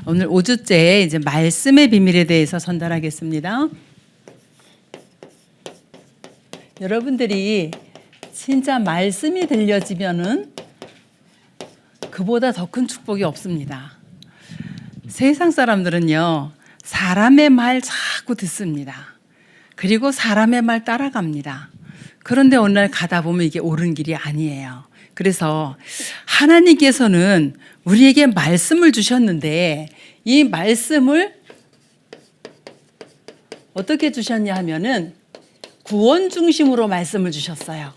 오늘 5주째 이제 말씀의 비밀에 대해서 전달하겠습니다. 여러분들이 진짜 말씀이 들려지면은 그보다 더 큰 축복이 없습니다. 세상 사람들은요, 사람의 말 자꾸 듣습니다. 그리고 사람의 말 따라갑니다. 그런데 어느 날 가다 보면 이게 옳은 길이 아니에요. 그래서 하나님께서는 우리에게 말씀을 주셨는데 이 말씀을 어떻게 주셨냐 하면은 구원 중심으로 말씀을 주셨어요.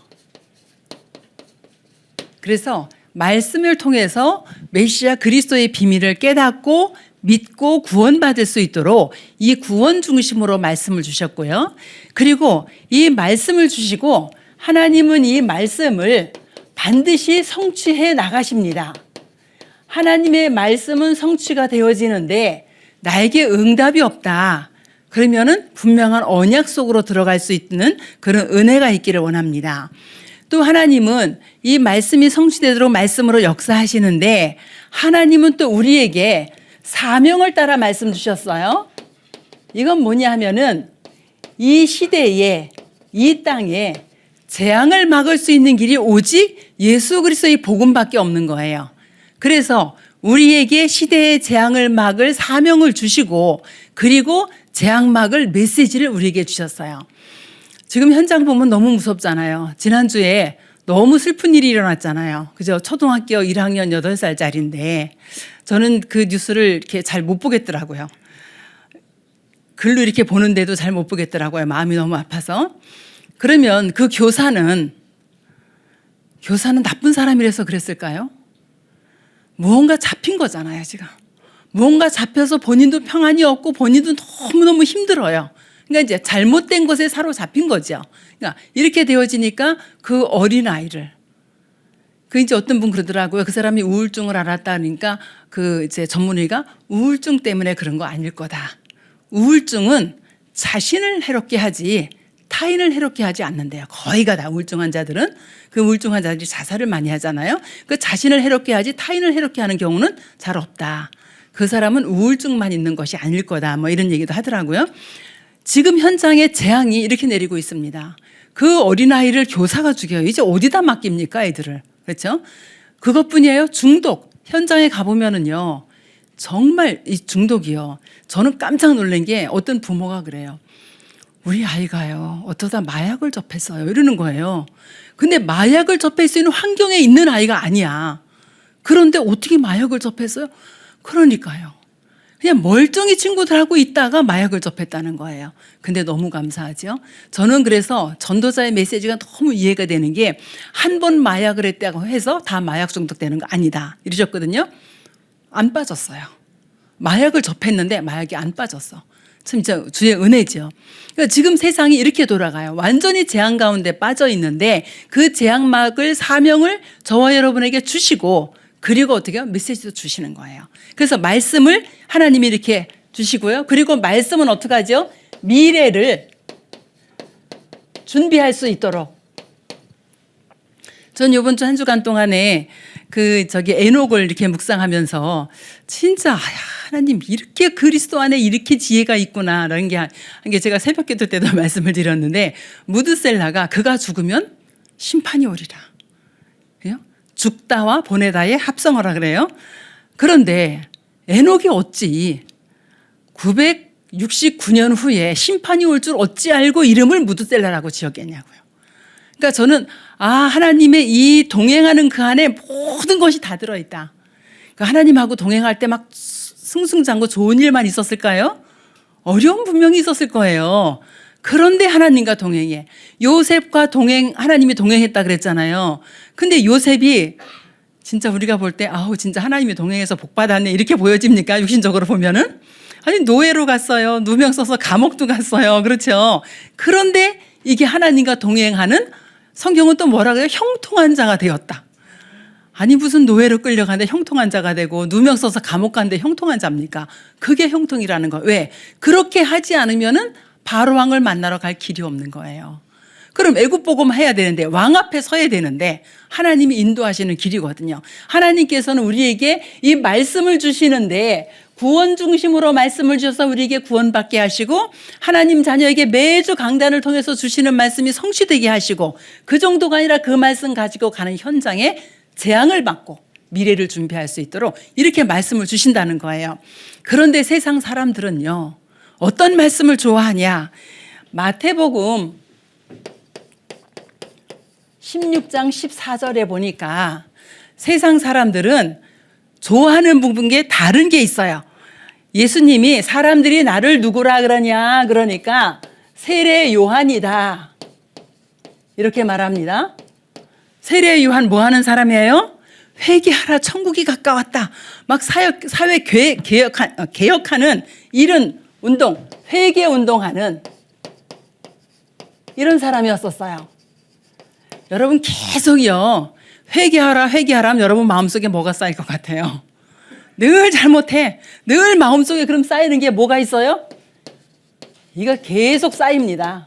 그래서 말씀을 통해서 메시아 그리스도의 비밀을 깨닫고 믿고 구원받을 수 있도록 이 구원 중심으로 말씀을 주셨고요. 그리고 이 말씀을 주시고 하나님은 이 말씀을 반드시 성취해 나가십니다. 하나님의 말씀은 성취가 되어지는데 나에게 응답이 없다. 그러면은 분명한 언약 속으로 들어갈 수 있는 그런 은혜가 있기를 원합니다. 또 하나님은 이 말씀이 성취되도록 말씀으로 역사하시는데 하나님은 또 우리에게 사명을 따라 말씀 주셨어요. 이건 뭐냐 하면은 이 시대에 이 땅에 재앙을 막을 수 있는 길이 오직 예수 그리스도의 복음밖에 없는 거예요. 그래서 우리에게 시대의 재앙을 막을 사명을 주시고 그리고 재앙 막을 메시지를 우리에게 주셨어요. 지금 현장 보면 너무 무섭잖아요. 지난주에 너무 슬픈 일이 일어났잖아요. 그죠? 초등학교 1학년 8살짜리인데 저는 그 뉴스를 이렇게 잘 못 보겠더라고요. 글로 이렇게 보는데도 잘 못 보겠더라고요. 마음이 너무 아파서. 그러면 그 교사는 나쁜 사람이라서 그랬을까요? 무언가 잡힌 거잖아요, 지금. 무언가 잡혀서 본인도 평안이 없고 본인도 너무너무 힘들어요. 그러니까 이제 잘못된 것에 사로잡힌 거죠. 그러니까 이렇게 되어지니까 그 어린아이를 이제 어떤 분 그러더라고요. 그 사람이 우울증을 앓았다니까 그 이제 전문의가 우울증 때문에 그런 거 아닐 거다. 우울증은 자신을 해롭게 하지 타인을 해롭게 하지 않는데요. 거의가 다 우울증 환자들은 그 우울증 환자들이 자살을 많이 하잖아요. 그 자신을 해롭게 하지 타인을 해롭게 하는 경우는 잘 없다. 그 사람은 우울증만 있는 것이 아닐 거다. 뭐 이런 얘기도 하더라고요. 지금 현장에 재앙이 이렇게 내리고 있습니다. 그 어린아이를 교사가 죽여요. 이제 어디다 맡깁니까, 애들을. 그렇죠? 그것뿐이에요. 중독. 현장에 가보면은요. 정말 이 중독이요. 저는 깜짝 놀란 게 어떤 부모가 그래요. 우리 아이가요. 어쩌다 마약을 접했어요. 이러는 거예요. 근데 마약을 접할 수 있는 환경에 있는 아이가 아니야. 그런데 어떻게 마약을 접했어요? 그러니까요. 그냥 멀쩡히 친구들하고 있다가 마약을 접했다는 거예요. 근데 너무 감사하죠. 저는 그래서 전도자의 메시지가 너무 이해가 되는 게 한 번 마약을 했다고 해서 다 마약 중독되는 거 아니다. 이러셨거든요. 안 빠졌어요. 마약을 접했는데 마약이 안 빠졌어. 참 진짜 주의 은혜죠. 그러니까 지금 세상이 이렇게 돌아가요. 완전히 재앙 가운데 빠져 있는데 그 재앙막을 사명을 저와 여러분에게 주시고 그리고 어떻게 해요? 메시지도 주시는 거예요. 그래서 말씀을 하나님이 이렇게 주시고요. 그리고 말씀은 어떻게 하죠? 미래를 준비할 수 있도록. 전 이번 주 한 주간 동안에 에녹을 이렇게 묵상하면서 진짜 하나님 이렇게 그리스도 안에 이렇게 지혜가 있구나라는 게 제가 새벽 기도 때도 말씀을 드렸는데 무드셀라가 그가 죽으면 심판이 오리라. 죽다와 보내다의 합성어라 그래요. 그런데 에녹이 어찌 969년 후에 심판이 올 줄 어찌 알고 이름을 무드셀라라고 지었겠냐고요. 그러니까 저는 하나님의 이 동행하는 그 안에 모든 것이 다 들어있다. 그러니까 하나님하고 동행할 때 막 승승장구 좋은 일만 있었을까요? 어려움 분명히 있었을 거예요. 그런데 하나님과 동행해. 요셉과 하나님이 동행했다 그랬잖아요. 근데 요셉이 진짜 우리가 볼 때 진짜 하나님이 동행해서 복 받았네 이렇게 보여집니까? 육신적으로 보면은. 아니 노예로 갔어요. 누명 써서 감옥도 갔어요. 그렇죠? 그런데 이게 하나님과 동행하는 성경은 또 뭐라 그래요? 형통한 자가 되었다. 아니 무슨 노예로 끌려가는데 형통한 자가 되고 누명 써서 감옥 가는데 형통한 자입니까? 그게 형통이라는 거. 왜? 그렇게 하지 않으면은 바로 왕을 만나러 갈 길이 없는 거예요. 그럼 애굽 복음 해야 되는데 왕 앞에 서야 되는데 하나님이 인도하시는 길이거든요. 하나님께서는 우리에게 이 말씀을 주시는데 구원 중심으로 말씀을 주셔서 우리에게 구원받게 하시고 하나님 자녀에게 매주 강단을 통해서 주시는 말씀이 성취되게 하시고 그 정도가 아니라 그 말씀 가지고 가는 현장에 재앙을 받고 미래를 준비할 수 있도록 이렇게 말씀을 주신다는 거예요. 그런데 세상 사람들은요, 어떤 말씀을 좋아하냐? 마태복음 16장 14절에 보니까 세상 사람들은 좋아하는 부분 게 다른 게 있어요. 예수님이 사람들이 나를 누구라 그러냐 그러니까 세례 요한이다 이렇게 말합니다. 세례 요한 뭐 하는 사람이에요? 회개하라 천국이 가까웠다. 막 사회 개혁하는 이런 운동, 회개 운동하는 이런 사람이었었어요. 여러분 계속요 회개하라 하면 여러분 마음속에 뭐가 쌓일 것 같아요? 늘 잘못해. 늘 마음속에 그럼 쌓이는 게 뭐가 있어요? 이거 계속 쌓입니다.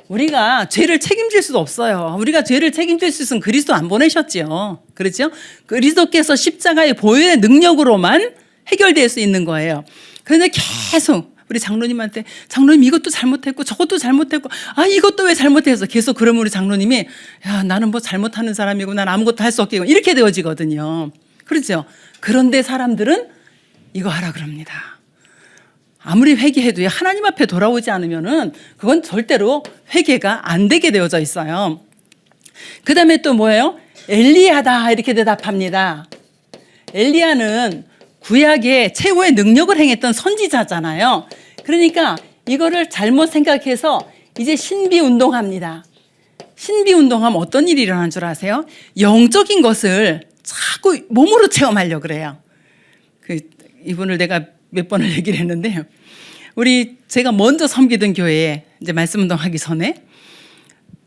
우리가 죄를 책임질 수도 없어요. 우리가 죄를 책임질 수 있으면 그리스도 안 보내셨죠. 그렇죠? 그리스도께서 십자가의 보혈의 능력으로만 해결될 수 있는 거예요. 그런데 계속 우리 장로님한테 장로님 이것도 잘못했고 저것도 잘못했고 이것도 왜 잘못해서 계속 그러면 우리 장로님이 야 나는 뭐 잘못하는 사람이고 난 아무것도 할 수 없겠고 이렇게 되어지거든요. 그렇죠? 그런데 사람들은 이거 하라 그럽니다. 아무리 회개해도 하나님 앞에 돌아오지 않으면은 그건 절대로 회개가 안 되게 되어져 있어요. 그 다음에 또 뭐예요? 엘리야다 이렇게 대답합니다. 엘리야는 구약의 최고의 능력을 행했던 선지자잖아요. 그러니까 이거를 잘못 생각해서 이제 신비 운동합니다. 신비 운동하면 어떤 일이 일어나는 줄 아세요? 영적인 것을 자꾸 몸으로 체험하려고 그래요. 이분을 내가 몇 번을 얘기를 했는데 제가 먼저 섬기던 교회에 이제 말씀 운동하기 전에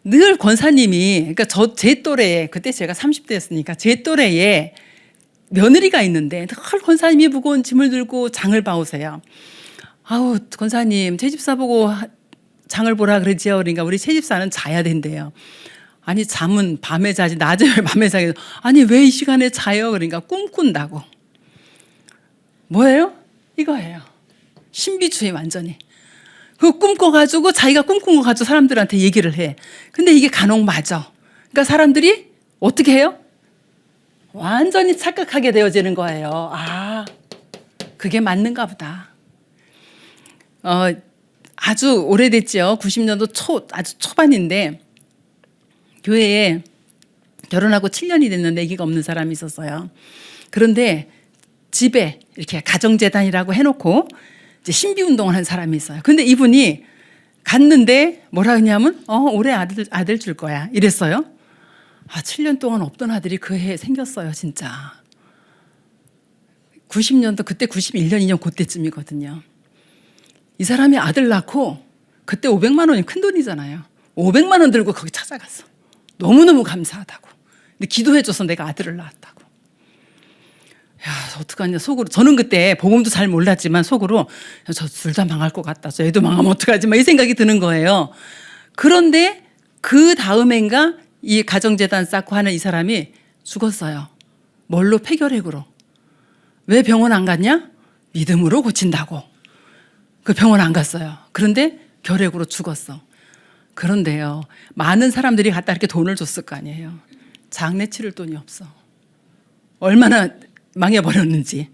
늘 권사님이 그러니까 제 또래에 그때 제가 30대였으니까 제 또래에 며느리가 있는데 늘 권사님이 무거운 짐을 들고 장을 봐오세요. 아우 권사님 제 집사 보고 장을 보라 그러지요. 그러니까 우리 새 집사는 자야 된대요. 아니 잠은 밤에 자지 낮에 왜 밤에 자게 아니 왜 이 시간에 자요? 그러니까 꿈꾼다고. 뭐예요? 이거예요. 신비주의 완전히. 그 꿈꿔가지고 자기가 꿈꾼 거 가지고 사람들한테 얘기를 해. 근데 이게 간혹 맞아. 그러니까 사람들이 어떻게 해요? 완전히 착각하게 되어지는 거예요. 그게 맞는가 보다. 아주 오래됐죠. 90년도 아주 초반인데 교회에 결혼하고 7년이 됐는데 아기가 없는 사람이 있었어요. 그런데 집에 이렇게 가정재단이라고 해놓고 이제 신비운동을 한 사람이 있어요. 근데 이분이 갔는데 뭐라 그러냐면 올해 아들 줄 거야 이랬어요. 7년 동안 없던 아들이 그 해에 생겼어요. 진짜 90년도 그때 91년 2년 그때쯤이거든요. 이 사람이 아들 낳고 그때 500만 원이 큰 돈이잖아요. 500만 원 들고 거기 찾아갔어. 너무너무 감사하다고. 근데 기도해줘서 내가 아들을 낳았다고. 야, 어떡하냐 속으로. 저는 그때 복음도 잘 몰랐지만 속으로 저 둘 다 망할 것 같다. 저 애도 망하면 어떡하지? 막 이 생각이 드는 거예요. 그런데 그 다음엔가 이 가정재단 쌓고 하는 이 사람이 죽었어요. 뭘로? 폐결핵으로. 왜 병원 안 갔냐? 믿음으로 고친다고. 그 병원 안 갔어요. 그런데 결핵으로 죽었어. 그런데요, 많은 사람들이 갖다 이렇게 돈을 줬을 거 아니에요. 장례 치를 돈이 없어. 얼마나 망해버렸는지.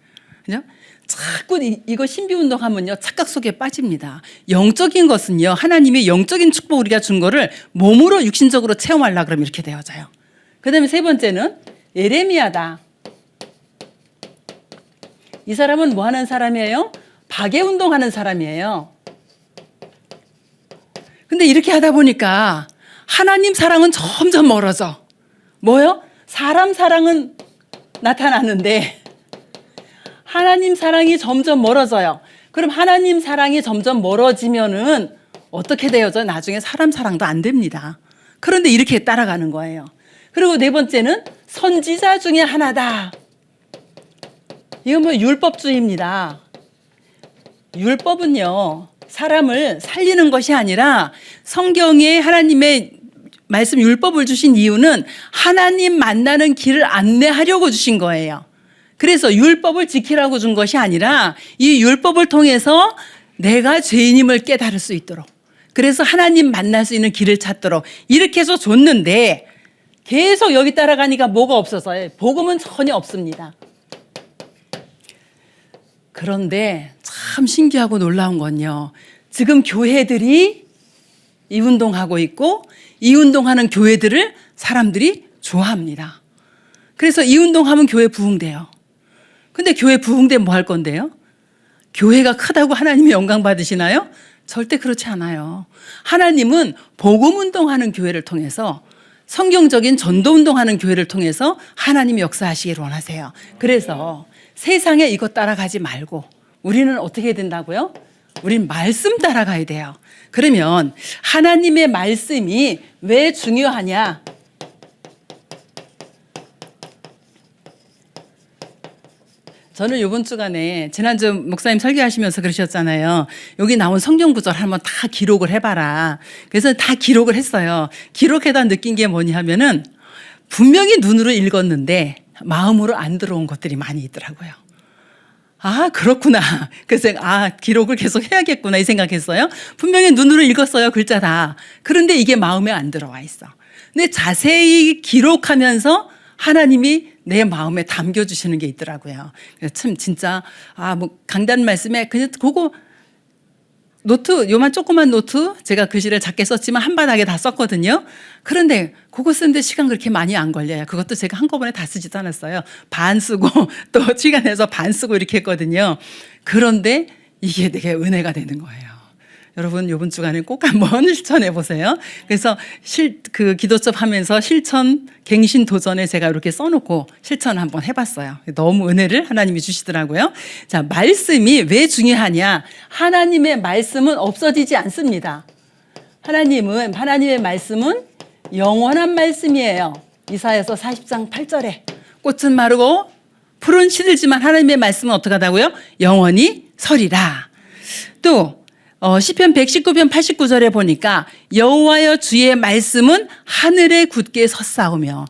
그죠? 자꾸 이거 신비운동 하면요, 착각 속에 빠집니다. 영적인 것은요, 하나님의 영적인 축복 우리가 준 거를 몸으로 육신적으로 체험하려고 그러면 이렇게 되어져요. 그 다음에 세 번째는 예레미야다. 이 사람은 뭐 하는 사람이에요? 박애운동 하는 사람이에요. 근데 이렇게 하다 보니까 하나님 사랑은 점점 멀어져. 뭐요? 사람 사랑은 나타나는데 하나님 사랑이 점점 멀어져요. 그럼 하나님 사랑이 점점 멀어지면은 어떻게 되어져? 나중에 사람 사랑도 안 됩니다. 그런데 이렇게 따라가는 거예요. 그리고 네 번째는 선지자 중에 하나다. 이건 뭐 율법주의입니다. 율법은요, 사람을 살리는 것이 아니라 성경에 하나님의 말씀 율법을 주신 이유는 하나님 만나는 길을 안내하려고 주신 거예요. 그래서 율법을 지키라고 준 것이 아니라 이 율법을 통해서 내가 죄인임을 깨달을 수 있도록, 그래서 하나님 만날 수 있는 길을 찾도록 이렇게 해서 줬는데 계속 여기 따라가니까 뭐가 없어서요. 복음은 전혀 없습니다. 그런데 참 신기하고 놀라운 건요, 지금 교회들이 이 운동하고 있고 이 운동하는 교회들을 사람들이 좋아합니다. 그래서 이 운동하면 교회 부흥돼요. 근데 교회 부흥되면 뭐 할 건데요? 교회가 크다고 하나님이 영광 받으시나요? 절대 그렇지 않아요. 하나님은 복음 운동하는 교회를 통해서, 성경적인 전도 운동하는 교회를 통해서 하나님이 역사하시기를 원하세요. 그래서 세상에 이것 따라가지 말고 우리는 어떻게 해야 된다고요? 우린 말씀 따라가야 돼요. 그러면 하나님의 말씀이 왜 중요하냐? 저는 이번 주간에 지난주 목사님 설교하시면서 그러셨잖아요. 여기 나온 성경 구절 한번 다 기록을 해봐라. 그래서 다 기록을 했어요. 기록해다 느낀 게 뭐냐 하면은 분명히 눈으로 읽었는데 마음으로 안 들어온 것들이 많이 있더라고요. 아, 그렇구나. 그래서 기록을 계속 해야겠구나 이 생각했어요. 분명히 눈으로 읽었어요, 글자 다. 그런데 이게 마음에 안 들어와 있어. 근데 자세히 기록하면서 하나님이 내 마음에 담겨주시는 게 있더라고요. 그래서 참 진짜 강단 말씀에 그냥 그거 노트, 요만 조그만 노트, 제가 글씨를 작게 썼지만 한 바닥에 다 썼거든요. 그런데 그거 쓰는데 시간 그렇게 많이 안 걸려요. 그것도 제가 한꺼번에 다 쓰지도 않았어요. 반 쓰고 또 시간 내서 반 쓰고 이렇게 했거든요. 그런데 이게 되게 은혜가 되는 거예요. 여러분 이번 주간에 꼭 한번 실천해 보세요. 그래서 그 기도첩 하면서 실천 갱신 도전에 제가 이렇게 써놓고 실천 한번 해봤어요. 너무 은혜를 하나님이 주시더라고요. 자, 말씀이 왜 중요하냐? 하나님의 말씀은 없어지지 않습니다. 하나님의 말씀은 영원한 말씀이에요. 이사야서 40장 8절에 꽃은 마르고 풀은 시들지만 하나님의 말씀은 어떻게 하다고요? 영원히 서리라. 또 시편 119편 89절에 보니까 여호와여 주의 말씀은 하늘에 굳게 섰사오며,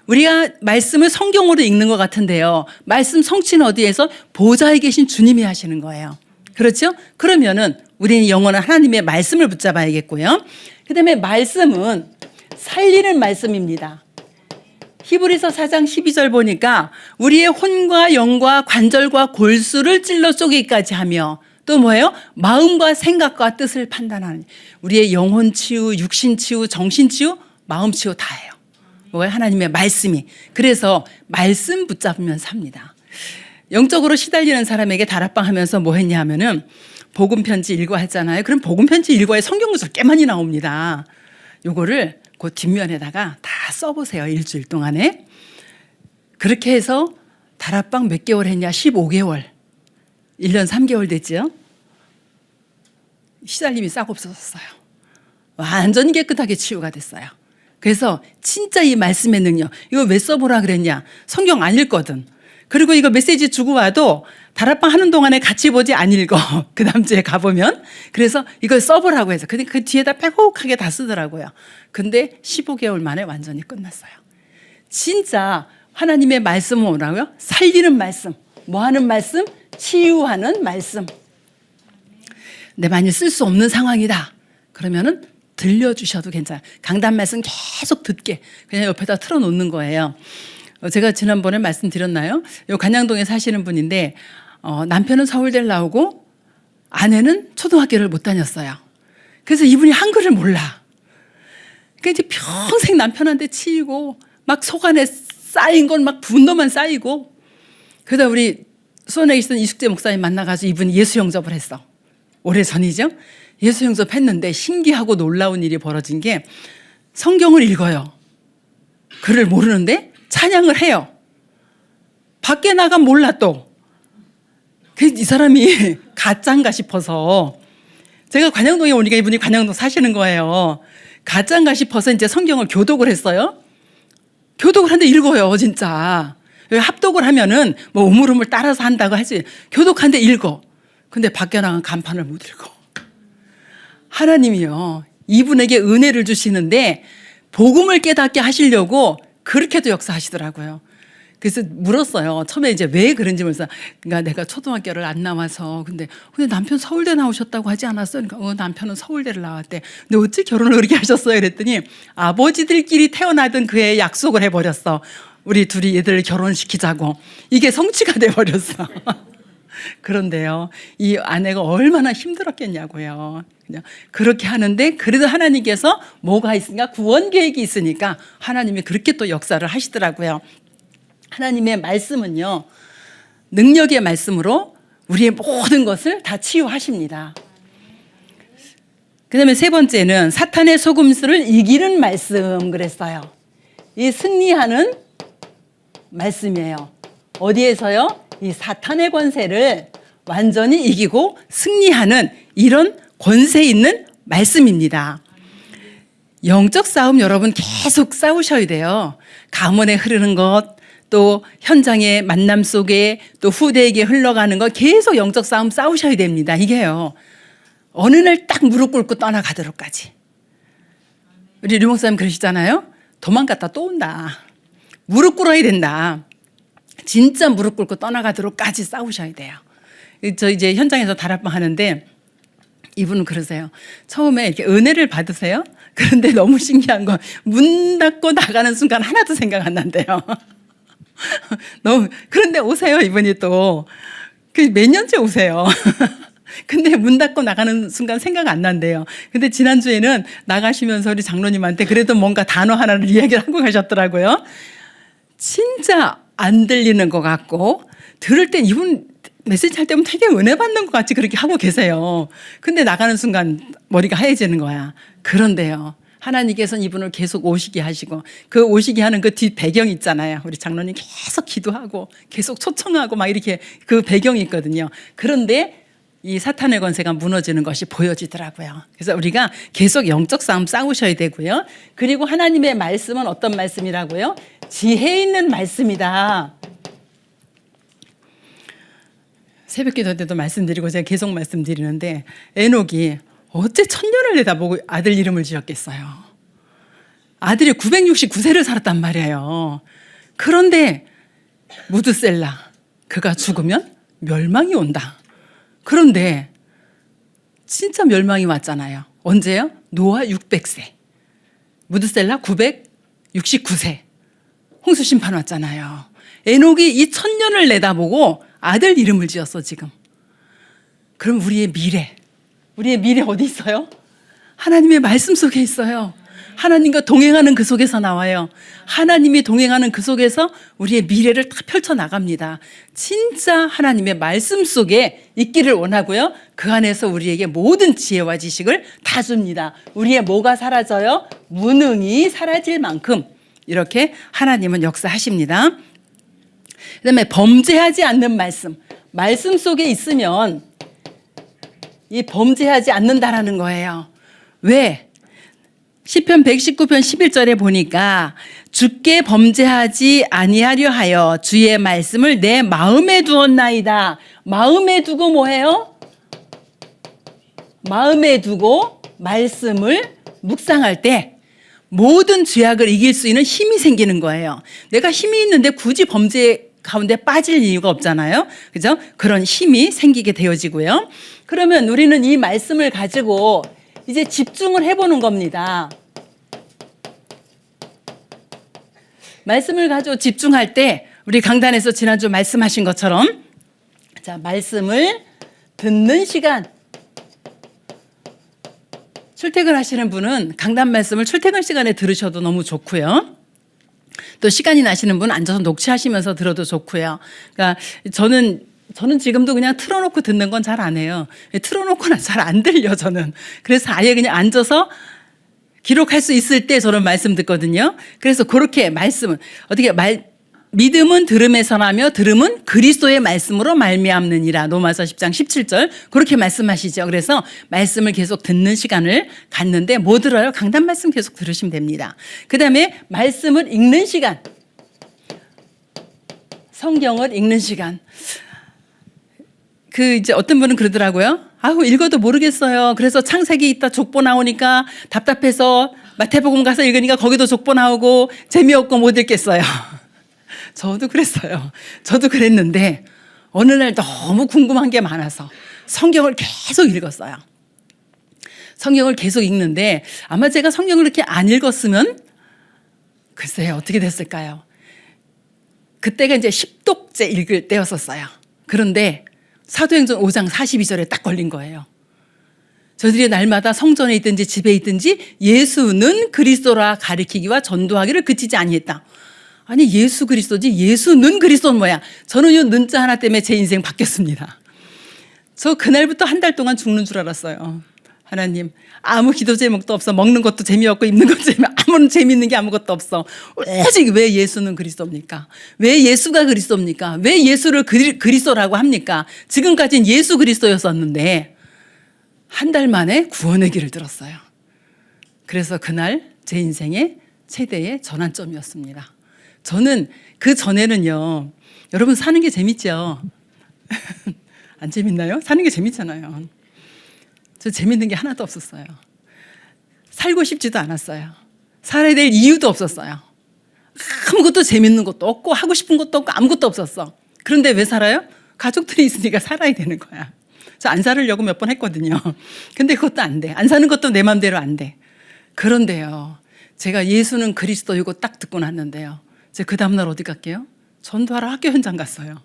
우리가 말씀을 성경으로 읽는 것 같은데요, 말씀 성취는 어디에서? 보좌에 계신 주님이 하시는 거예요. 그렇죠? 그러면은 우리는 영원한 하나님의 말씀을 붙잡아야겠고요. 그다음에 말씀은 살리는 말씀입니다. 히브리서 4장 12절 보니까 우리의 혼과 영과 관절과 골수를 찔러 쪼개기까지 하며, 또 뭐예요? 마음과 생각과 뜻을 판단하는, 우리의 영혼 치유, 육신 치유, 정신 치유, 마음 치유 다예요. 뭐예요? 하나님의 말씀이. 그래서 말씀 붙잡으면 삽니다. 영적으로 시달리는 사람에게 다락방 하면서 뭐 했냐 하면은 복음 편지 읽고 했잖아요. 그럼 복음 편지 읽고에 성경 구절 꽤 많이 나옵니다. 요거를 그 뒷면에다가 다 써보세요. 일주일 동안에. 그렇게 해서 다락방 몇 개월 했냐? 15개월. 1년 3개월 됐죠. 시달림이 싹 없어졌어요. 완전히 깨끗하게 치유가 됐어요. 그래서 진짜 이 말씀의 능력, 이거 왜 써보라 그랬냐? 성경 안 읽거든. 그리고 이거 메시지 주고 와도 다락방 하는 동안에 같이 보지 안 읽어. 그 다음 주에 가보면. 그래서 이걸 써보라고 해서 그 뒤에다 빼곡하게 다 쓰더라고요. 근데 15개월 만에 완전히 끝났어요. 진짜 하나님의 말씀은 뭐라고요? 살리는 말씀. 뭐 하는 말씀? 치유하는 말씀. 근데 만일 쓸 수 없는 상황이다 그러면은 들려주셔도 괜찮아요. 강단 말씀 계속 듣게 그냥 옆에다 틀어놓는 거예요. 제가 지난번에 말씀드렸나요? 요 간양동에 사시는 분인데 남편은 서울대를 나오고 아내는 초등학교를 못 다녔어요. 그래서 이분이 한글을 몰라. 그러니까 이제 평생 남편한테 치이고 막 속 안에 쌓인 건 막 분노만 쌓이고, 그러다 우리 수원에 있던 이숙재 목사님 만나가지고 이분이 예수 영접을 했어. 오래전이죠. 예수 영접했는데 신기하고 놀라운 일이 벌어진 게, 성경을 읽어요. 글을 모르는데 찬양을 해요. 밖에 나가면 몰라 또. 이 사람이 가짜인가 싶어서, 제가 관양동에 오니까 이분이 관양동 사시는 거예요. 가짜인가 싶어서 이제 성경을 교독을 했어요. 교독을 하는데 읽어요, 진짜. 합독을 하면은 뭐 우물우물 따라서 한다고 하지, 교독하는데 읽어. 근데 밖에 나간 간판을 못 읽어. 하나님이요, 이분에게 은혜를 주시는데 복음을 깨닫게 하시려고 그렇게도 역사하시더라고요. 그래서 물었어요. 처음에 이제 왜 그런지 물어서, 그러니까 내가 초등학교를 안 나와서, 근데 남편 서울대 나오셨다고 하지 않았어요? 그러니까 남편은 서울대를 나왔대. 근데 어찌 결혼을 그렇게 하셨어요? 그랬더니 아버지들끼리 태어나던 그의 약속을 해버렸어. 우리 둘이 얘들을 결혼시키자고. 이게 성취가 돼버렸어. 그런데요, 이 아내가 얼마나 힘들었겠냐고요. 그냥 그렇게 하는데 그래도 하나님께서 뭐가 있으니까, 구원 계획이 있으니까 하나님이 그렇게 또 역사를 하시더라고요. 하나님의 말씀은요, 능력의 말씀으로 우리의 모든 것을 다 치유하십니다. 그 다음에 세 번째는 사탄의 속임수를 이기는 말씀 그랬어요. 이 승리하는 말씀이에요. 어디에서요? 이 사탄의 권세를 완전히 이기고 승리하는 이런 권세 있는 말씀입니다. 영적 싸움 여러분 계속 싸우셔야 돼요. 가문에 흐르는 것, 또 현장의 만남 속에 또 후대에게 흘러가는 거 계속 영적 싸움 싸우셔야 됩니다. 이게요, 어느 날 딱 무릎 꿇고 떠나가도록까지. 우리 류 목사님 그러시잖아요. 도망갔다 또 온다. 무릎 꿇어야 된다. 진짜 무릎 꿇고 떠나가도록까지 싸우셔야 돼요. 저 이제 현장에서 다락방 하는데 이분은 그러세요. 처음에 이렇게 은혜를 받으세요. 그런데 너무 신기한 건 문 닫고 나가는 순간 하나도 생각 안 난대요. 너무, 그런데 오세요. 이분이 또 몇 년째 오세요. 근데 문 닫고 나가는 순간 생각 안 난대요. 근데 지난주에는 나가시면서 우리 장로님한테 그래도 뭔가 단어 하나를 이야기를 하고 가셨더라고요. 진짜 안 들리는 것 같고, 들을 땐 이분 메시지 할 때면 되게 은혜 받는 것 같이 그렇게 하고 계세요. 근데 나가는 순간 머리가 하얘지는 거야. 그런데요, 하나님께서는 이분을 계속 오시게 하시고, 그 오시게 하는 그 뒷 배경 있잖아요. 우리 장로님 계속 기도하고 계속 초청하고 막 이렇게 그 배경이 있거든요. 그런데 이 사탄의 권세가 무너지는 것이 보여지더라고요. 그래서 우리가 계속 영적 싸움 싸우셔야 되고요. 그리고 하나님의 말씀은 어떤 말씀이라고요? 지혜 있는 말씀이다. 새벽기도 때도 말씀드리고 제가 계속 말씀드리는데, 에녹이 어째 천년을 내다보고 아들 이름을 지었겠어요. 아들이 969세를 살았단 말이에요. 그런데 무드셀라, 그가 죽으면 멸망이 온다. 그런데 진짜 멸망이 왔잖아요. 언제요? 노아 600세, 무드셀라 969세, 홍수 심판 왔잖아요. 에녹이 이 천년을 내다보고 아들 이름을 지었어 지금. 그럼 우리의 미래 어디 있어요? 하나님의 말씀 속에 있어요. 하나님과 동행하는 그 속에서 나와요. 하나님이 동행하는 그 속에서 우리의 미래를 다 펼쳐나갑니다. 진짜 하나님의 말씀 속에 있기를 원하고요. 그 안에서 우리에게 모든 지혜와 지식을 다 줍니다. 우리의 뭐가 사라져요? 무능이 사라질 만큼 이렇게 하나님은 역사하십니다. 그다음에 범죄하지 않는 말씀 속에 있으면 이 범죄하지 않는다라는 거예요. 왜? 시편 119편 11절에 보니까 주께 범죄하지 아니하려 하여 주의 말씀을 내 마음에 두었나이다. 마음에 두고 뭐해요? 마음에 두고 말씀을 묵상할 때 모든 죄악을 이길 수 있는 힘이 생기는 거예요. 내가 힘이 있는데 굳이 범죄 가운데 빠질 이유가 없잖아요. 그죠? 그런 힘이 생기게 되어지고요. 그러면 우리는 이 말씀을 가지고 이제 집중을 해보는 겁니다. 말씀을 가지고 집중할 때 우리 강단에서 지난주 말씀하신 것처럼, 자, 말씀을 듣는 시간. 출퇴근하시는 분은 강단 말씀을 출퇴근 시간에 들으셔도 너무 좋고요. 또 시간이 나시는 분 앉아서 녹취하시면서 들어도 좋고요. 그러니까 저는 지금도 그냥 틀어놓고 듣는 건 잘 안 해요. 틀어놓고는 잘 안 들려 저는. 그래서 아예 그냥 앉아서 기록할 수 있을 때 저는 말씀 듣거든요. 그래서 그렇게 말씀은 믿음은 들음에서 나며 들음은 그리스도의 말씀으로 말미암느니라. 로마서 10장 17절 그렇게 말씀하시죠. 그래서 말씀을 계속 듣는 시간을 갖는데 뭐 들어요? 강단 말씀 계속 들으시면 됩니다. 그다음에 말씀을 읽는 시간, 성경을 읽는 시간. 그 이제 어떤 분은 그러더라고요. 아우 읽어도 모르겠어요. 그래서 창세기 있다 족보 나오니까 답답해서 마태복음 가서 읽으니까 거기도 족보 나오고 재미없고 못 읽겠어요. 저도 그랬어요. 저도 그랬는데 어느 날 너무 궁금한 게 많아서 성경을 계속 읽었어요. 성경을 계속 읽는데 아마 제가 성경을 이렇게 안 읽었으면 글쎄요 어떻게 됐을까요? 그때가 이제 10독째 읽을 때였었어요. 그런데 사도행전 5장 42절에 딱 걸린 거예요. 저들이 날마다 성전에 있든지 집에 있든지 예수는 그리스도라 가리키기와 전도하기를 그치지 아니했다. 아니 예수 그리스도지 예수는 그리스도는 뭐야? 저는 이 는자 하나 때문에 제 인생 바뀌었습니다. 저 그날부터 한 달 동안 죽는 줄 알았어요. 하나님 아무 기도 제목도 없어. 먹는 것도 재미없고 입는 것도 아무런 재미있는 게 아무것도 없어. 오직 왜 예수는 그리스도입니까? 왜 예수가 그리스도입니까? 왜 예수를 그리스도라고 합니까? 지금까지는 예수 그리스도였었는데 한 달 만에 구원의 길을 들었어요. 그래서 그날 제 인생의 최대의 전환점이었습니다. 저는 그 전에는요. 여러분 사는 게 재밌죠? 안 재밌나요? 사는 게 재밌잖아요. 저 재밌는 게 하나도 없었어요. 살고 싶지도 않았어요. 살아야 될 이유도 없었어요. 아무것도 재밌는 것도 없고 하고 싶은 것도 없고 아무것도 없었어. 그런데 왜 살아요? 가족들이 있으니까 살아야 되는 거야. 저 안 살으려고 몇 번 했거든요. 근데 그것도 안 돼. 안 사는 것도 내 마음대로 안 돼. 그런데요. 제가 예수는 그리스도 이거 딱 듣고 났는데요. 제가 그 다음날 어디 갈게요? 전도하러 학교 현장 갔어요.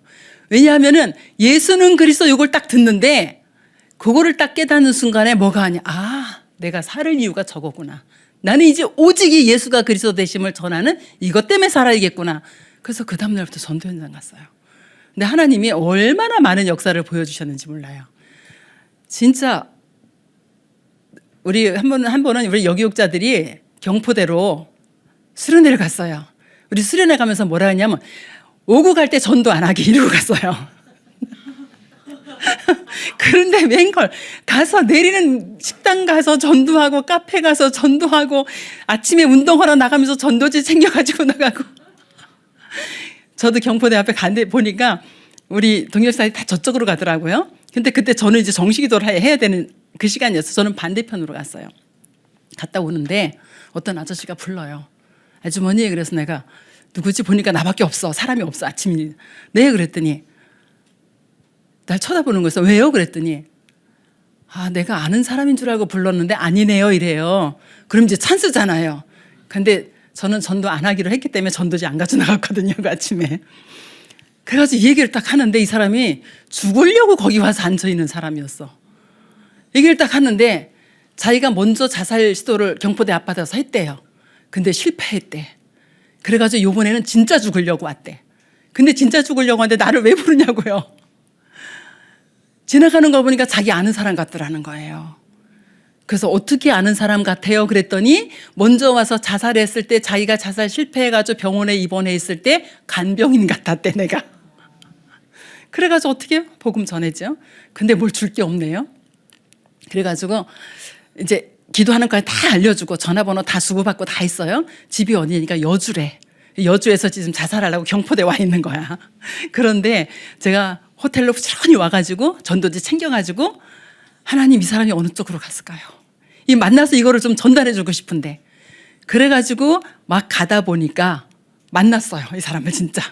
왜냐하면은 예수는 그리스도 이걸 딱 듣는데 그거를 딱 깨닫는 순간에 뭐가 아니야. 아, 내가 살 이유가 저거구나. 나는 이제 오직이 예수가 그리스도 되심을 전하는 이것 때문에 살아야겠구나. 그래서 그 다음날부터 전도 현장 갔어요. 근데 하나님이 얼마나 많은 역사를 보여주셨는지 몰라요. 진짜 우리 한 번은 우리 여기육자들이 경포대로 수련회를 갔어요. 우리 수련회 가면서 뭐라 하냐면 오고 갈 때 전도 안 하기 이러고 갔어요. 그런데 웬걸 가서 내리는 식당 가서 전도하고 카페 가서 전도하고 아침에 운동하러 나가면서 전도지 챙겨가지고 나가고 저도 경포대 앞에 간데 보니까 우리 동역사들이 다 저쪽으로 가더라고요. 근데 그때 저는 이제 정식기도를 해야 되는 그 시간이었어요. 저는 반대편으로 갔어요. 갔다 오는데 어떤 아저씨가 불러요. 아주머니 그래서 내가 누구지 보니까 나밖에 없어. 사람이 없어. 아침이. 네 그랬더니 날 쳐다보는 거였어. 왜요? 그랬더니 아 내가 아는 사람인 줄 알고 불렀는데 아니네요 이래요. 그럼 이제 찬스잖아요. 근데 저는 전도 안 하기로 했기 때문에 전도지 안 가져 나갔거든요. 그 아침에. 그래가지고 이 얘기를 딱 하는데 이 사람이 죽으려고 거기 와서 앉아있는 사람이었어. 얘기를 딱 하는데 자기가 먼저 자살 시도를 경포대 앞바다에서 했대요. 근데 실패했대. 그래가지고 요번에는 진짜 죽으려고 왔대. 근데 진짜 죽으려고 하는데 나를 왜 부르냐고요. 지나가는 걸 보니까 자기 아는 사람 같더라는 거예요. 그래서 어떻게 아는 사람 같아요? 그랬더니 먼저 와서 자살했을 때 자기가 자살 실패해가지고 병원에 입원해 있을 때 간병인 같았대 내가. 그래가지고 어떻게 복음 전했죠? 근데 뭘 줄 게 없네요. 그래가지고 이제 기도하는 거까지 다 알려주고 전화번호 다 주고받고 다 했어요. 집이 어디니까 여주래. 여주에서 지금 자살하려고 경포대 와 있는 거야. 그런데 제가 호텔로 부지런히 와가지고 전도지 챙겨가지고 하나님 이 사람이 어느 쪽으로 갔을까요? 이 만나서 이거를 좀 전달해주고 싶은데 그래가지고 막 가다 보니까 만났어요. 이 사람을 진짜.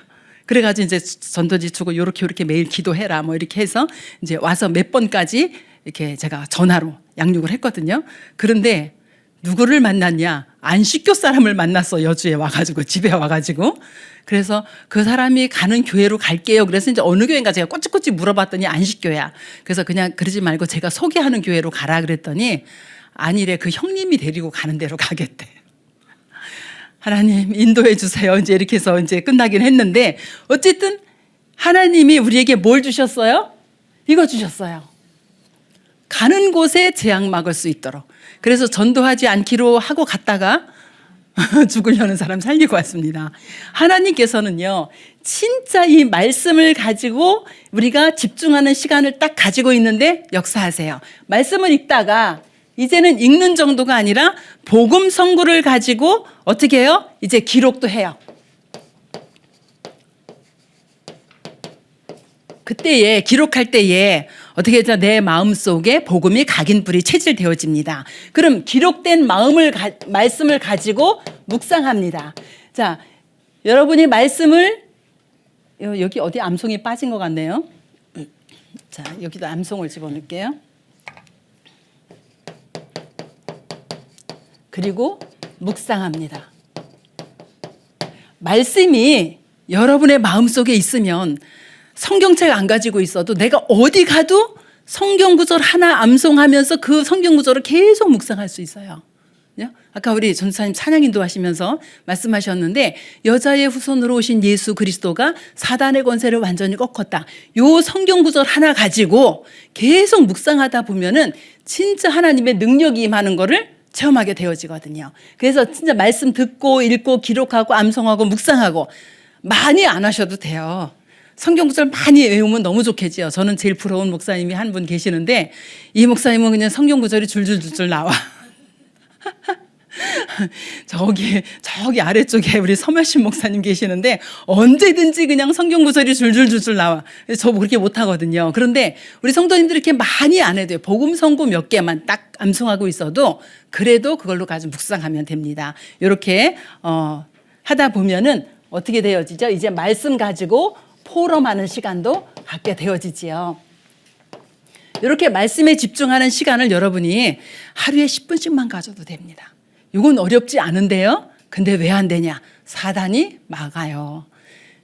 그래가지고 이제 전도지 주고 요렇게 매일 기도해라 뭐 이렇게 해서 이제 와서 몇 번까지 이렇게 제가 전화로 양육을 했거든요. 그런데 누구를 만났냐? 안식교 사람을 만났어. 여주에 와가지고 집에 와가지고. 그래서 그 사람이 가는 교회로 갈게요. 그래서 이제 어느 교회인가 제가 꼬치꼬치 물어봤더니 안식교야. 그래서 그냥 그러지 말고 제가 소개하는 교회로 가라 그랬더니 아니래. 그 형님이 데리고 가는 데로 가겠대. 하나님 인도해 주세요. 이제 이렇게 해서 이제 끝나긴 했는데 어쨌든 하나님이 우리에게 뭘 주셨어요? 이거 주셨어요. 가는 곳에 재앙 막을 수 있도록. 그래서 전도하지 않기로 하고 갔다가 죽으려는 사람 살리고 왔습니다. 하나님께서는요, 진짜 이 말씀을 가지고 우리가 집중하는 시간을 딱 가지고 있는데 역사하세요. 말씀을 읽다가 이제는 읽는 정도가 아니라 복음 선구를 가지고 어떻게 해요? 이제 기록도 해요. 그때에 기록할 때에 어떻게 해서 내 마음속에 복음이 각인뿔이 체질되어집니다. 그럼 기록된 말씀을 가지고 묵상합니다. 자, 여러분이 말씀을 여기 어디 암송이 빠진 것 같네요. 자, 여기도 암송을 집어넣을게요. 그리고 묵상합니다. 말씀이 여러분의 마음속에 있으면 성경책 안 가지고 있어도 내가 어디 가도 성경 구절 하나 암송하면서 그 성경 구절을 계속 묵상할 수 있어요. 아까 우리 전사님 찬양 인도하시면서 말씀하셨는데 여자의 후손으로 오신 예수 그리스도가 사단의 권세를 완전히 꺾었다. 요 성경 구절 하나 가지고 계속 묵상하다 보면은 진짜 하나님의 능력이 임하는 거를 체험하게 되어지거든요. 그래서 진짜 말씀 듣고 읽고 기록하고 암송하고 묵상하고 많이 안 하셔도 돼요. 성경 구절 많이 외우면 너무 좋겠지요. 저는 제일 부러운 목사님이 한 분 계시는데 이 목사님은 그냥 성경 구절이 줄줄줄줄 나와. 저기 아래쪽에 우리 서멸신 목사님 계시는데 언제든지 그냥 성경 구절이 줄줄줄줄 나와. 저 그렇게 못하거든요. 그런데 우리 성도님들이 이렇게 많이 안 해도 돼요. 복음 성구 몇 개만 딱 암송하고 있어도 그래도 그걸로 가지고 묵상하면 됩니다. 이렇게 하다 보면은 어떻게 되어지죠? 이제 말씀 가지고 포럼하는 시간도 갖게 되어지지요. 이렇게 말씀에 집중하는 시간을 여러분이 하루에 10분씩만 가져도 됩니다. 이건 어렵지 않은데요. 근데 왜 안 되냐? 사단이 막아요.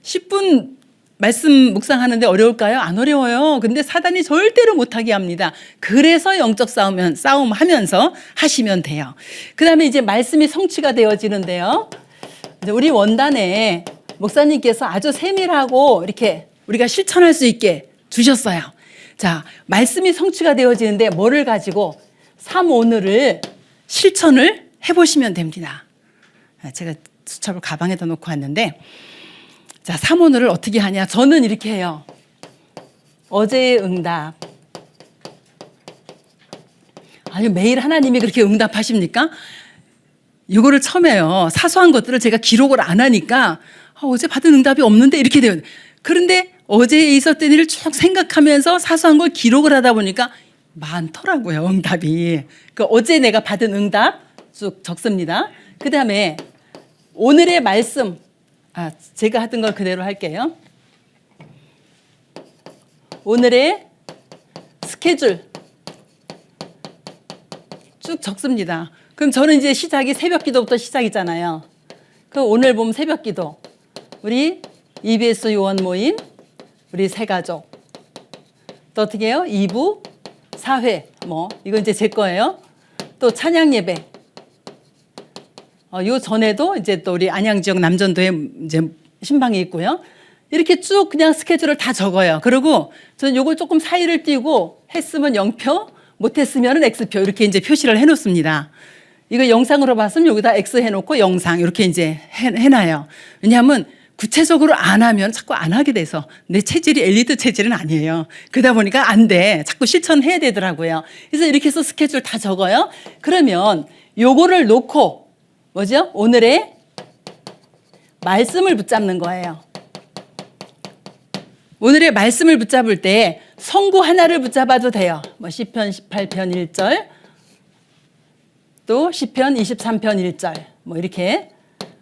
10분 말씀 묵상하는데 어려울까요? 안 어려워요. 근데 사단이 절대로 못하게 합니다. 그래서 영적 싸움 하면서 하시면 돼요. 그 다음에 이제 말씀이 성취가 되어지는데요. 우리 원단에 목사님께서 아주 세밀하고 이렇게 우리가 실천할 수 있게 주셨어요. 자, 말씀이 성취가 되어지는데 뭐를 가지고 3오늘을 실천을 해보시면 됩니다. 제가 수첩을 가방에다 놓고 왔는데 자, 3오늘을 어떻게 하냐. 저는 이렇게 해요. 어제의 응답. 아니, 매일 하나님이 그렇게 응답하십니까? 이거를 처음 해요. 사소한 것들을 제가 기록을 안 하니까 어제 받은 응답이 없는데 이렇게 돼요. 그런데 어제 있었던 일을 쭉 생각하면서 사소한 걸 기록을 하다 보니까 많더라고요, 응답이. 그러니까 어제 내가 받은 응답 쭉 적습니다. 그 다음에 오늘의 말씀, 제가 하던 걸 그대로 할게요. 오늘의 스케줄 쭉 적습니다. 그럼 저는 이제 시작이 새벽 기도부터 시작이잖아요. 그럼 오늘 보면 새벽 기도. 우리 EBS 요원 모임, 우리 세 가족. 또 어떻게 해요? 2부, 4회, 이건 이제 제 거예요. 또 찬양 예배. 요 전에도 이제 또 우리 안양 지역 남전도에 이제 신방이 있고요. 이렇게 쭉 그냥 스케줄을 다 적어요. 그리고 저는 요걸 조금 사이를 띄고 했으면 0표, 못했으면 X표 이렇게 이제 표시를 해놓습니다. 이거 영상으로 봤으면 여기다 X 해놓고 영상 이렇게 이제 해놔요. 왜냐하면 구체적으로 안 하면 자꾸 안 하게 돼서 내 체질이 엘리트 체질은 아니에요. 그러다 보니까 안 돼. 자꾸 실천해야 되더라고요. 그래서 이렇게 해서 스케줄 다 적어요. 그러면 요거를 놓고 뭐죠? 오늘의 말씀을 붙잡는 거예요. 오늘의 말씀을 붙잡을 때 성구 하나를 붙잡아도 돼요. 시편 18편 1절 또 시편 23편 1절 이렇게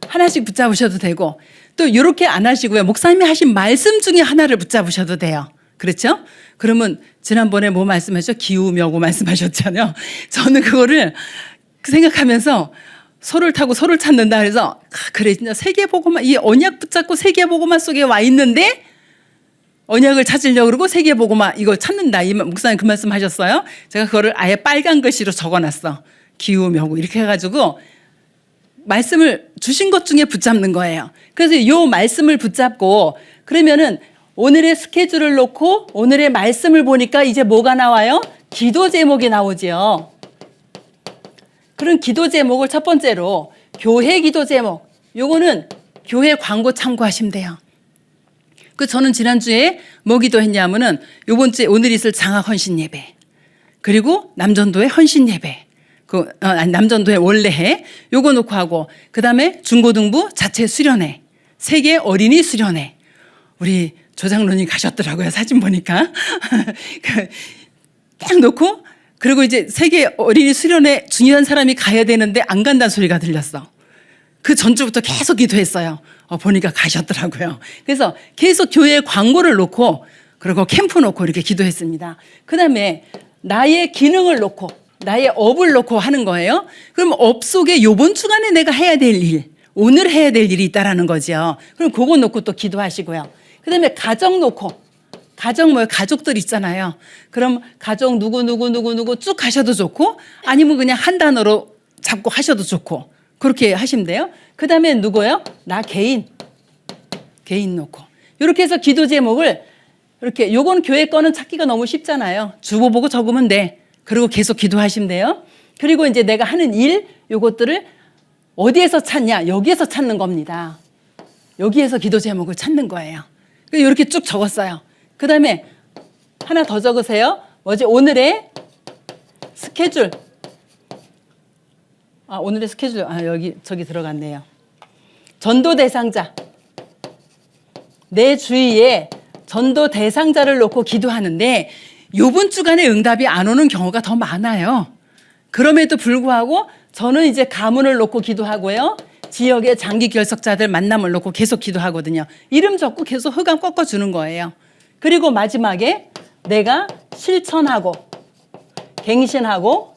하나씩 붙잡으셔도 되고 또 이렇게 안 하시고요. 목사님이 하신 말씀 중에 하나를 붙잡으셔도 돼요. 그렇죠? 그러면 지난번에 뭐 말씀하셨죠? 기우며고 말씀하셨잖아요. 저는 그거를 생각하면서 소를 타고 소를 찾는다 그래서 그래 진짜 세계보고만 이 언약 붙잡고 세계보고만 속에 와 있는데 언약을 찾으려고 그러고 세계보고만 이걸 찾는다. 이 목사님 그 말씀 하셨어요. 제가 그거를 아예 빨간 글씨로 적어놨어. 기우며고 이렇게 해가지고 말씀을 주신 것 중에 붙잡는 거예요. 그래서 이 말씀을 붙잡고 그러면은 오늘의 스케줄을 놓고 오늘의 말씀을 보니까 이제 뭐가 나와요? 기도 제목이 나오지요. 그런 기도 제목을 첫 번째로 교회 기도 제목. 요거는 교회 광고 참고하시면 돼요. 저는 지난주에 뭐 기도했냐면은 요번 주에 오늘 있을 장학 헌신 예배. 그리고 남전도의 헌신 예배. 남전도의 원래해 요거 놓고 하고 그다음에 중고등부 자체 수련회, 세계 어린이 수련회. 우리 조장로님 가셨더라고요. 사진 보니까. 딱 놓고 그리고 이제 세계 어린이 수련회 중요한 사람이 가야 되는데 안 간다는 소리가 들렸어. 그 전주부터 계속 기도했어요. 보니까 가셨더라고요. 그래서 계속 교회에 광고를 놓고 그리고 캠프 놓고 이렇게 기도했습니다. 그 다음에 나의 기능을 놓고 나의 업을 놓고 하는 거예요. 그럼 업 속에 요번 주간에 내가 해야 될 일, 오늘 해야 될 일이 있다라는 거죠. 그럼 그거 놓고 또 기도하시고요. 그 다음에 가정 놓고 가족들 있잖아요. 그럼 가족 누구 쭉 가셔도 좋고 아니면 그냥 한 단어로 잡고 하셔도 좋고 그렇게 하시면 돼요. 그 다음에 누구요? 나 개인 놓고 이렇게 해서 기도 제목을 이렇게 요건 교회 거는 찾기가 너무 쉽잖아요. 주보 보고 적으면 돼. 그리고 계속 기도하시면 돼요. 그리고 이제 내가 하는 일 요것들을 어디에서 찾냐? 여기에서 찾는 겁니다. 여기에서 기도 제목을 찾는 거예요. 이렇게 쭉 적었어요. 그 다음에 하나 더 적으세요. 뭐지? 오늘의 스케줄. 오늘의 스케줄. 저기 들어갔네요. 전도 대상자. 내 주위에 전도 대상자를 놓고 기도하는데 요번 주간에 응답이 안 오는 경우가 더 많아요. 그럼에도 불구하고 저는 이제 가문을 놓고 기도하고요. 지역의 장기 결석자들 만남을 놓고 계속 기도하거든요. 이름 적고 계속 흑암 꺾어주는 거예요. 그리고 마지막에 내가 실천하고 갱신하고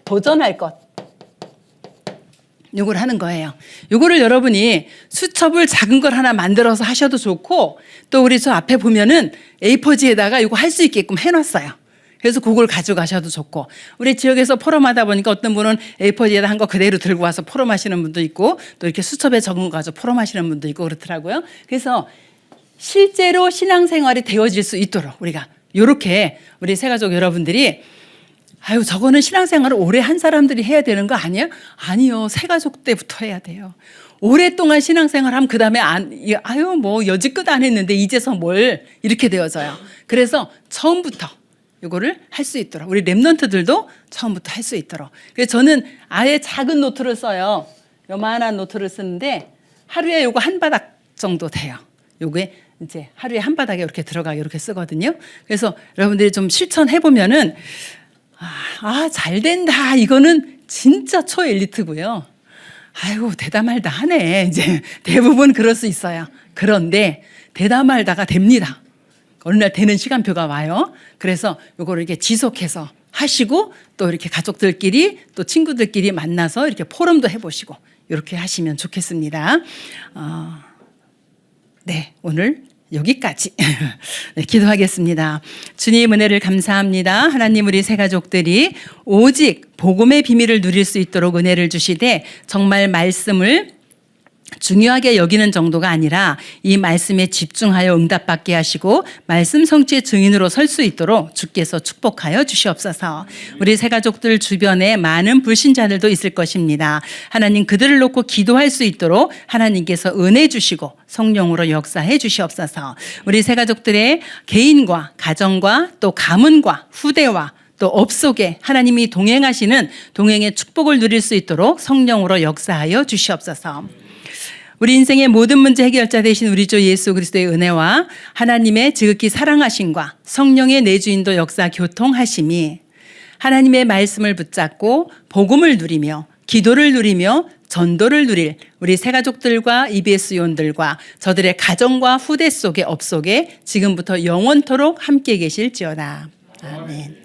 도전할 것. 요걸 하는 거예요. 요거를 여러분이 수첩을 작은 걸 하나 만들어서 하셔도 좋고 또 우리 저 앞에 보면은 A4지에다가 요거 할 수 있게끔 해놨어요. 그래서 그걸 가져가셔도 좋고 우리 지역에서 포럼하다 보니까 어떤 분은 A4지에다 한 거 그대로 들고 와서 포럼하시는 분도 있고 또 이렇게 수첩에 적은 거 가지고 포럼하시는 분도 있고 그렇더라고요. 그래서 실제로 신앙생활이 되어질 수 있도록 우리가 요렇게 우리 새가족 여러분들이 저거는 신앙생활을 오래 한 사람들이 해야 되는 거 아니야? 아니요. 새가족 때부터 해야 돼요. 오랫동안 신앙생활하면 그 다음에 뭐 여지껏 안 했는데 이제서 뭘 이렇게 되어져요. 그래서 처음부터 이거를 할 수 있도록 우리 랩런트들도 처음부터 할 수 있도록. 그래서 저는 아예 작은 노트를 써요. 요만한 노트를 쓰는데 하루에 요거 한 바닥 정도 돼요. 요게 이제 하루에 한 바닥에 이렇게 들어가 이렇게 쓰거든요. 그래서 여러분들이 좀 실천해 보면은 잘 된다. 이거는 진짜 초엘리트고요. 대담말다 하네. 이제 대부분 그럴 수 있어요. 그런데 대담말다가 됩니다. 어느 날 되는 시간표가 와요. 그래서 요거를 이렇게 지속해서 하시고 또 이렇게 가족들끼리 또 친구들끼리 만나서 이렇게 포럼도 해보시고 이렇게 하시면 좋겠습니다. 네, 오늘 여기까지 네, 기도하겠습니다. 주님 은혜를 감사합니다. 하나님 우리 새가족들이 오직 복음의 비밀을 누릴 수 있도록 은혜를 주시되 정말 말씀을 중요하게 여기는 정도가 아니라 이 말씀에 집중하여 응답받게 하시고 말씀 성취의 증인으로 설 수 있도록 주께서 축복하여 주시옵소서. 우리 새가족들 주변에 많은 불신자들도 있을 것입니다. 하나님 그들을 놓고 기도할 수 있도록 하나님께서 은혜 주시고 성령으로 역사해 주시옵소서. 우리 새가족들의 개인과 가정과 또 가문과 후대와 또 업 속에 하나님이 동행하시는 동행의 축복을 누릴 수 있도록 성령으로 역사하여 주시옵소서. 우리 인생의 모든 문제 해결자 되신 우리 주 예수 그리스도의 은혜와 하나님의 지극히 사랑하심과 성령의 내주인도 역사 교통하심이 하나님의 말씀을 붙잡고 복음을 누리며 기도를 누리며 전도를 누릴 우리 새가족들과 EBS 요원들과 저들의 가정과 후대 속의 업 속에 지금부터 영원토록 함께 계실지어다. 아멘.